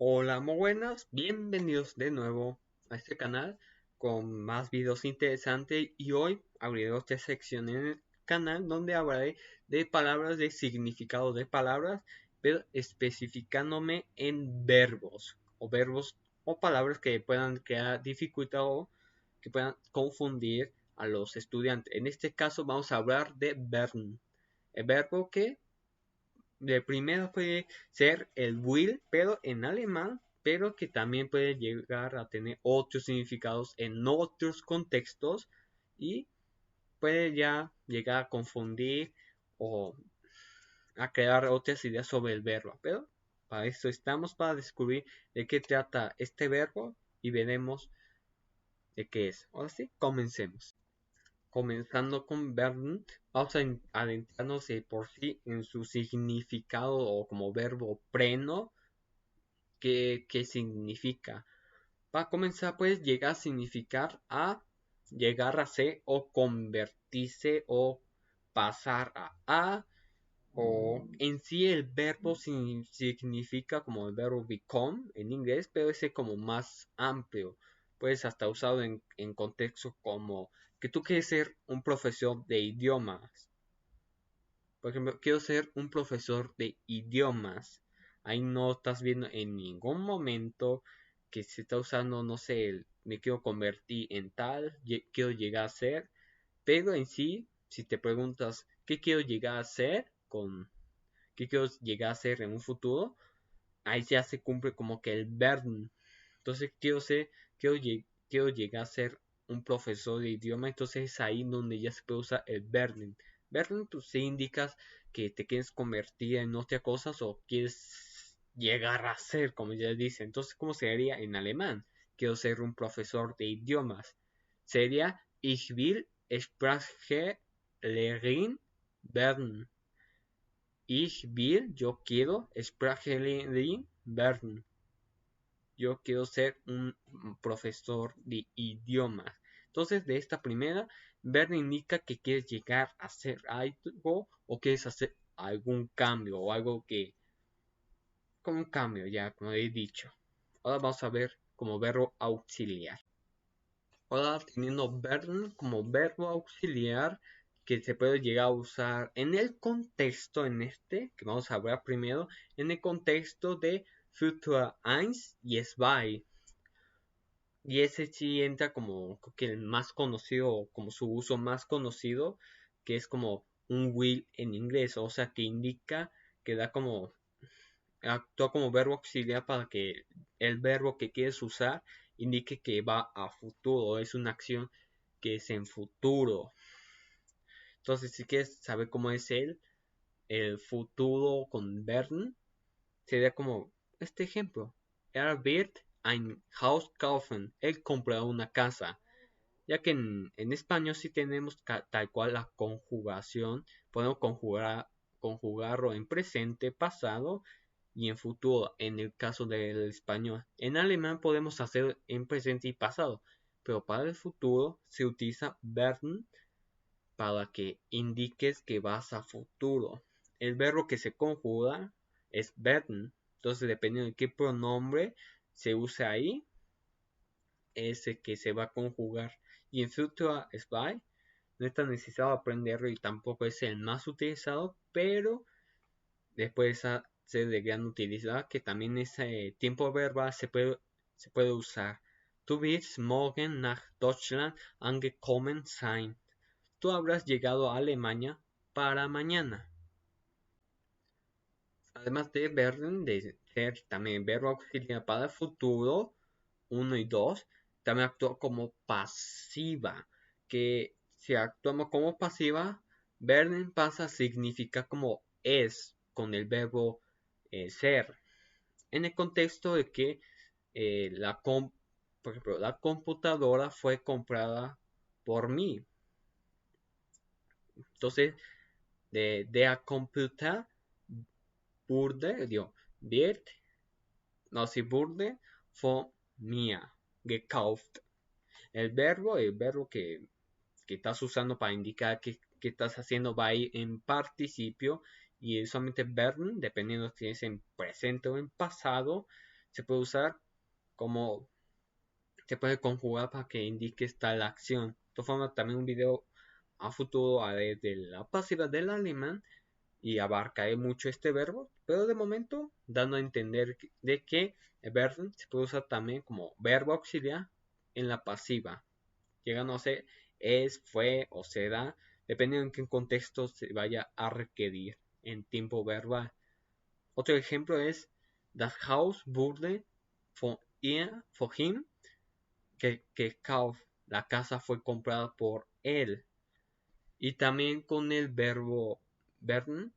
Hola, muy buenas, bienvenidos de nuevo a este canal con más videos interesantes y hoy abriré otra sección en el canal donde hablaré de palabras, de significado de palabras, pero especificándome en verbos o palabras que puedan crear dificultad o que puedan confundir a los estudiantes. En este caso vamos a hablar de werden, el verbo que de primero puede ser el will, pero en alemán, pero que también puede llegar a tener otros significados en otros contextos y puede ya llegar a confundir o a crear otras ideas sobre el verbo. Pero para eso estamos, para descubrir de qué trata este verbo y veremos de qué es. Ahora sí, comencemos. Comenzando con werden, vamos a adentrarnos por sí en su significado o como verbo preno, qué significa. Para comenzar, pues llega a significar llegar a ser o convertirse o pasar o en sí el verbo significa como el verbo become en inglés, pero ese como más amplio. Puedes hasta usado en contextos como que tú quieres ser un profesor de idiomas. Por ejemplo, quiero ser un profesor de idiomas. Ahí no estás viendo en ningún momento que se está usando, no sé, me quiero convertir en tal, quiero llegar a ser. Pero en sí, si te preguntas qué quiero llegar a ser qué quiero llegar a ser en un futuro, ahí ya se cumple como que el werden. Entonces quiero, quiero llegar a ser un profesor de idioma, entonces es ahí donde ya se puede usar el werden. Werden tú se indicas que te quieres convertir en otra cosa o quieres llegar a ser, como ya dice. Entonces, ¿cómo sería en alemán? Quiero ser un profesor de idiomas. Sería Ich will Sprachlehrerin werden. Ich will, yo quiero, Sprachlehrerin werden. Yo quiero ser un profesor de idiomas. Entonces, de esta primera, werden indica que quieres llegar a hacer algo o quieres hacer algún cambio o algo que, como un cambio, ya como he dicho. Ahora vamos a ver como verbo auxiliar. Ahora teniendo werden como verbo auxiliar que se puede llegar a usar en el contexto, en este, que vamos a hablar primero, en el contexto de Futur 1 y zwei. Y ese sí entra como que el más conocido, como su uso más conocido, que es como un will en inglés, o sea que indica que da como, actúa como verbo auxiliar para que el verbo que quieres usar indique que va a futuro, es una acción que es en futuro. Entonces, si quieres saber cómo es el futuro con werden, sería como este ejemplo. Wird ein Haus kaufen. Él comprará una casa. Ya que en español sí tenemos tal cual la conjugación. Podemos conjugarlo en presente, pasado y en futuro, en el caso del español. En alemán podemos hacer en presente y pasado, pero para el futuro se utiliza werden para que indiques que vas a futuro. El verbo que se conjuga es werden. Entonces, dependiendo de qué pronombre se use ahí, es el que se va a conjugar. Y en Futura Spy no está necesario aprenderlo y tampoco es el más utilizado, pero después ser de gran utilidad, que también ese tiempo verbal se puede usar. Du wirst morgen nach Deutschland angekommen sein. Tú habrás llegado a Alemania para mañana. Además de werden, de ser también verbo auxiliar para el futuro, 1 y 2, también actúa como pasiva, que si actuamos como pasiva, werden pasa significa como es con el verbo ser. En el contexto de que por ejemplo, la computadora fue comprada por mí. Entonces, de der Computer wurde, wird, no, si wurde von mir gekauft. El verbo que estás usando para indicar que estás haciendo va a ir en participio y solamente werden, dependiendo si es en presente o en pasado, se puede usar como se puede conjugar para que indique tal acción. De todas formas, también un video a futuro haré de la pasiva del alemán y abarcaré mucho este verbo, pero de momento dando a entender de que el verbo se puede usar también como verbo auxiliar en la pasiva, llegando a ser es, fue o será, dependiendo en qué contexto se vaya a requerir en tiempo verbal. Otro ejemplo es Das Haus wurde von him, que kauf, la casa fue comprada por él. Y también con el verbo werden,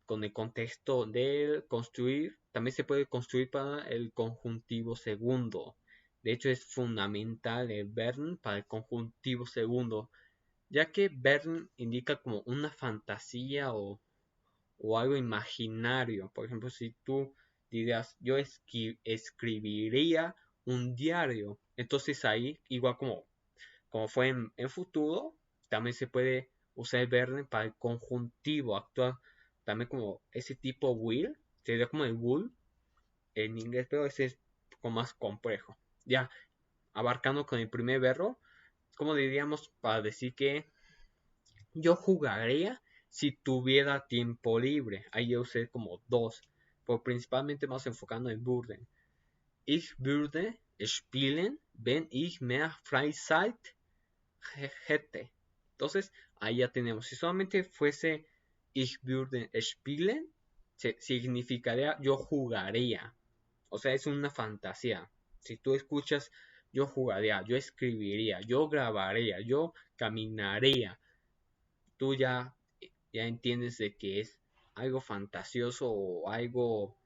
con el contexto del construir, también se puede construir para el conjuntivo segundo. De hecho, es fundamental el werden para el conjuntivo segundo, ya que werden indica como una fantasía o algo imaginario. Por ejemplo, si tú dirías, yo escribiría un diario, entonces ahí, igual como fue en futuro, también se puede usar el verde para el conjuntivo actual, también como ese tipo will, sería como el wool en inglés, pero ese es un poco más complejo. Ya, abarcando con el primer verbo, como diríamos para decir que yo jugaría si tuviera tiempo libre. Ahí yo usé como dos, pero principalmente más enfocando en Burden. Ich würde spielen, wenn ich mehr Freizeit hätte. Entonces, ahí ya tenemos. Si solamente fuese ich würde spielen, significaría yo jugaría. O sea, es una fantasía. Si tú escuchas yo jugaría, yo escribiría, yo grabaría, yo caminaría, tú ya entiendes de que es algo fantasioso o algo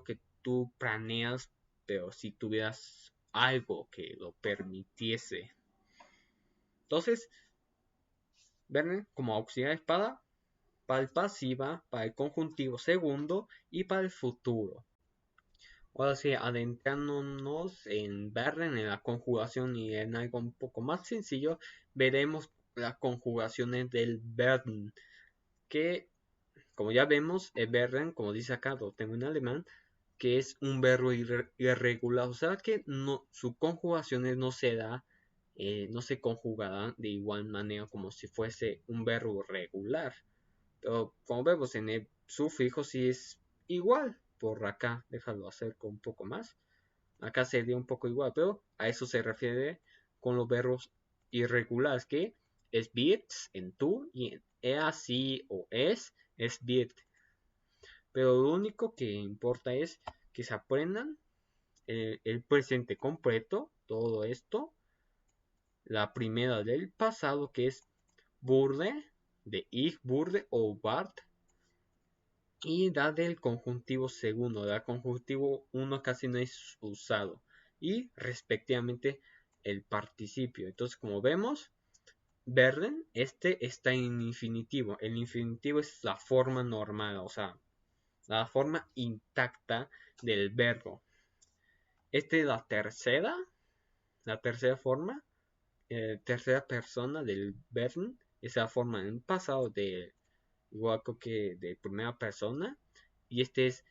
que tú planeas, pero si tuvieras algo que lo permitiese. Entonces, Verne como auxiliar de espada para el pasiva, para el conjuntivo segundo y para el futuro. Ahora sí, adentrándonos en Verne, en la conjugación y en algo un poco más sencillo, veremos las conjugaciones del Verne, que como ya vemos, el Verben, como dice acá, lo tengo en alemán, que es un verbo irregular, o sea que no, su conjugación no se da, no se conjugarán de igual manera como si fuese un verbo regular. Pero como vemos en el sufijo sí es igual. Por acá, déjalo acerco un poco más. Acá sería un poco igual, pero a eso se refiere con los verbos irregulares, que es wird en tú y en así o es wird. Pero lo único que importa es que se aprendan el presente completo, todo esto. La primera del pasado, que es wurde, de ich wurde o Bart. Y da del conjuntivo segundo, del conjuntivo 1 casi no es usado. Y respectivamente el participio. Entonces, como vemos, Verden, este está en infinitivo. El infinitivo es la forma normal, o sea, la forma intacta del verbo. Esta es la tercera forma, tercera persona del verbo, esa forma en pasado de igual que de primera persona. Y este es,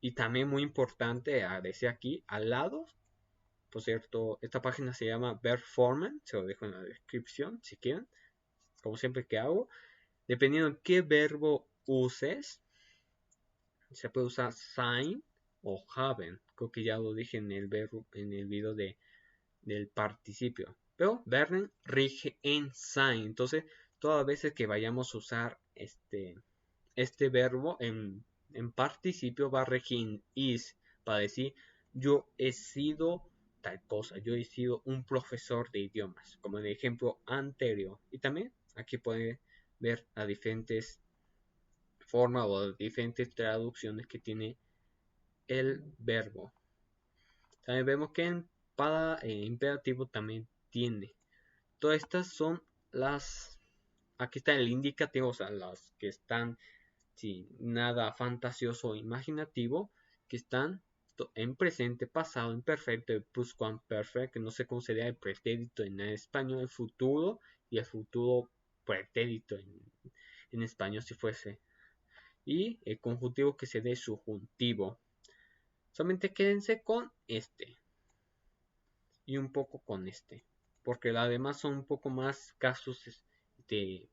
y también muy importante a decir aquí, al lado, por cierto, esta página se llama Verformen, se lo dejo en la descripción si quieren, como siempre que hago. Dependiendo de qué verbo uses, se puede usar sein o haben. Creo que ya lo dije en el verbo, en el video del participio. Pero werden rige en sein. Entonces, todas las veces que vayamos a usar este verbo en participio va a regir en is. Para decir, yo he sido tal cosa. Yo he sido un profesor de idiomas. Como en el ejemplo anterior. Y también aquí pueden ver las diferentes forma o diferentes traducciones que tiene el verbo. También vemos que para imperativo también tiene. Todas estas son aquí está el indicativo, o sea, las que están sin nada fantasioso o imaginativo, que están en presente, pasado, imperfecto, el pluscuamperfecto, que no sé cómo sería el pretérito en español, el futuro y el futuro pretérito en español si fuese. Y el conjuntivo que se dé subjuntivo. Solamente quédense con este y un poco con este, porque además son un poco más de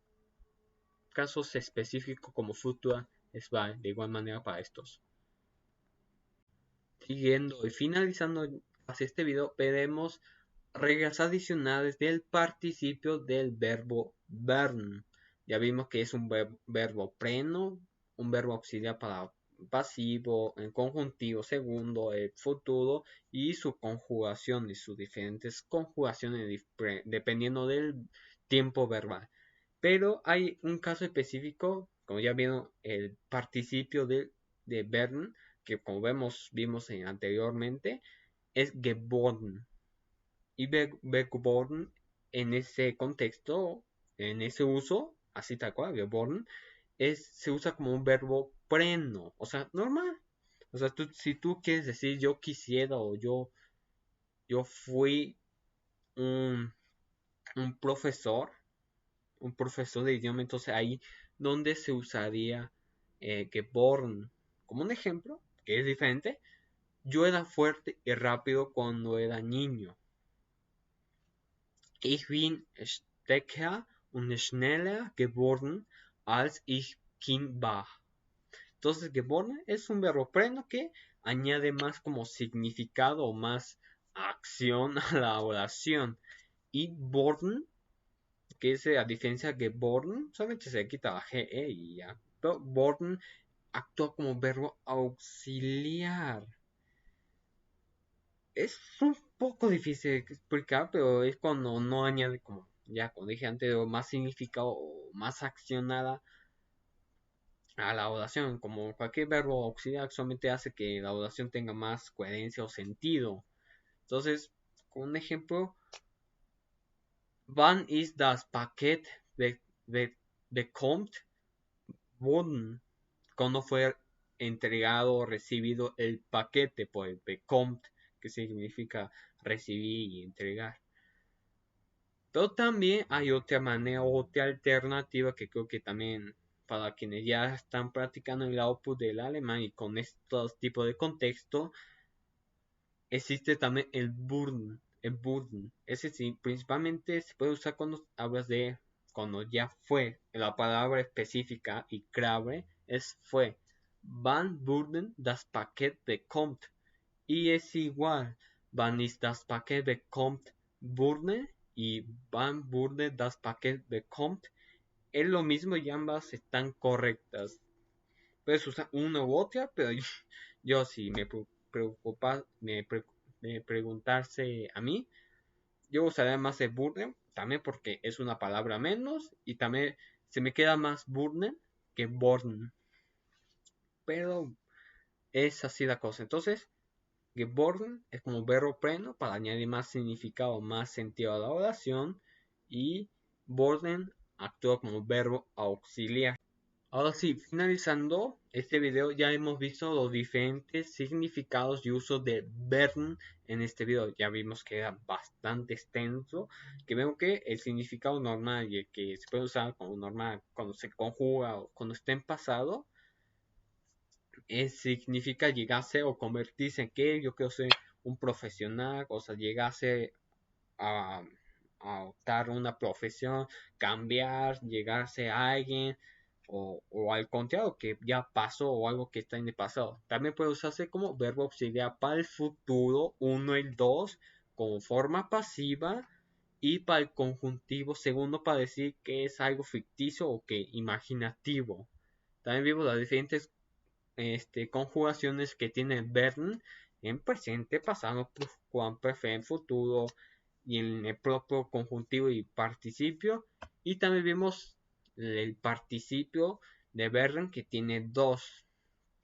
casos específicos como Futua es de igual manera para estos. Siguiendo y finalizando hacia este video, veremos reglas adicionales del participio del verbo burn. Ya vimos que es un verbo pleno, un verbo auxiliar para pasivo, en conjuntivo segundo, el futuro y su conjugación y sus diferentes conjugaciones dependiendo del tiempo verbal. Pero hay un caso específico, como ya vieron, el participio de burn, que como vimos anteriormente, es geboren. Y geboren en ese contexto, en ese uso, así tal cual, geboren, se usa como un verbo pleno, o sea, normal. O sea, si tú quieres decir yo quisiera o yo fui un, un profesor, un profesor de idioma, entonces ahí donde se usaría geboren. Como un ejemplo, que es diferente, yo era fuerte y rápido cuando era niño. Ich bin stärker und schneller geworden als ich Kind war. Entonces, geboren es un verbo pleno que añade más como significado o más acción a la oración. Y born, que es a diferencia de geboren, solamente se quita la GE y ya. Pero born actúa como verbo auxiliar. Es un poco difícil de explicar, pero es cuando no añade, como ya como dije antes, más significado o más accionada a la oración. Como cualquier verbo auxiliar solamente hace que la oración tenga más coherencia o sentido. Entonces, con un ejemplo, wann ist das Paket bekommt worden? Cuando fue entregado o recibido el paquete, pues bekommt, que significa recibir y entregar. Pero también hay otra manera, otra alternativa que creo que también para quienes ya están practicando el output del alemán y con estos tipos de contexto, existe también el Burden. El Burden. Ese sí, principalmente se puede usar cuando hablas de cuando ya fue. La palabra específica y clave es fue. Wann wurden das Paket bekommt. Y es igual. Wann ist das Paket bekommt wurde y wann wurde das Paket bekommt. Es lo mismo y ambas están correctas. Puedes usar una u otra, pero yo si me preguntarse a mí, yo usaría más el burden, también porque es una palabra menos y también se me queda más burden que born. Pero es así la cosa. Entonces, geborn es como verbo pleno para añadir más significado, más sentido a la oración y borden actúa como verbo auxiliar. Ahora sí, finalizando este video, ya hemos visto los diferentes significados y usos de burn en este video. Ya vimos que era bastante extenso, que veo que el significado normal y el que se puede usar como normal cuando se conjuga o cuando está en pasado, significa llegarse o convertirse en que yo quiero ser un profesional, o sea, llegarse a, a optar una profesión, cambiar, llegarse a alguien, o al contrario, que ya pasó o algo que está en el pasado. También puede usarse como verbo auxiliar para el futuro, 1 y 2, como forma pasiva, y para el conjuntivo segundo para decir que es algo ficticio o que imaginativo. También vimos las diferentes conjugaciones que tiene Bern en presente, pasado, perfecto, futuro y en el propio conjuntivo y participio. Y también vimos el participio de Bern que tiene dos,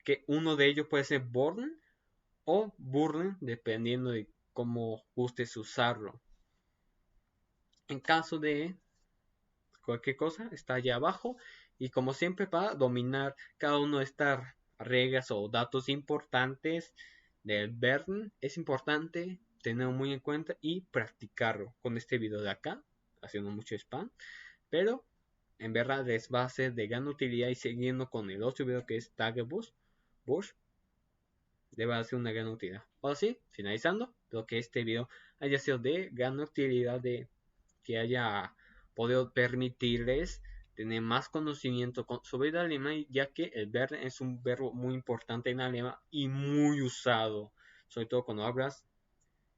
que uno de ellos puede ser born o burn dependiendo de cómo gustes usarlo. En caso de cualquier cosa está allá abajo y como siempre para dominar cada uno de estas reglas o datos importantes del Bern es importante tenerlo muy en cuenta y practicarlo con este video de acá, haciendo mucho spam, pero en verdad les va a ser de gran utilidad y siguiendo con el otro video que es Tagebus Bush. debe ser una gran utilidad. Ahora sí, finalizando, espero que este video haya sido de gran utilidad, de que haya podido permitirles tener más conocimiento sobre el alemán, ya que el ver es un verbo muy importante en alemán y muy usado, sobre todo cuando hablas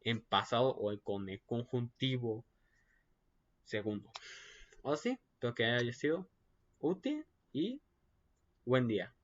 en pasado o con el conjuntivo segundo. Ahora sí, espero que haya sido útil y buen día.